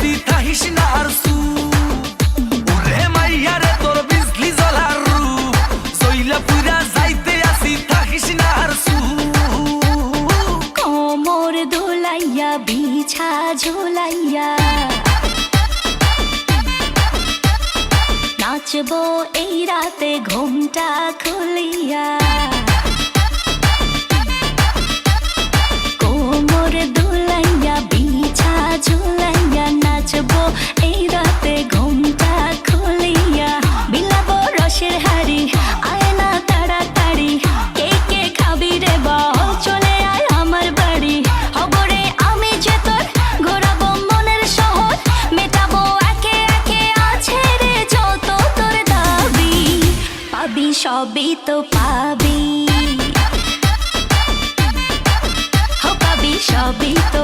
আসি থাকিস না আর সু ওরে মাইয়া রে তোর বিজলি জ্বলার রূপ জইলা পুরা যাইতে আসি থাকিস না আর সু কোমর দোলাইয়া বিছা ঝোলাইয়া নাচবো এই রাতে ঘুমটা খুলিয়া কোমর দোলাইয়া বিছা ঝোলাইয়া নাচবো এই রাতে ঘুমটা খুলিয়া বিলাবো রসের হাড়ি আয় না তাড়াতাড়ি কে কে খাবি রে বল চলে আয় আমার বাড়ি হবরে আমি যে তোর ঘোরাবো মনের শহর মেটাবো একে একে আছে রে যত তোর দাবি পাবি সবই তো পাবি পাবি সবই তো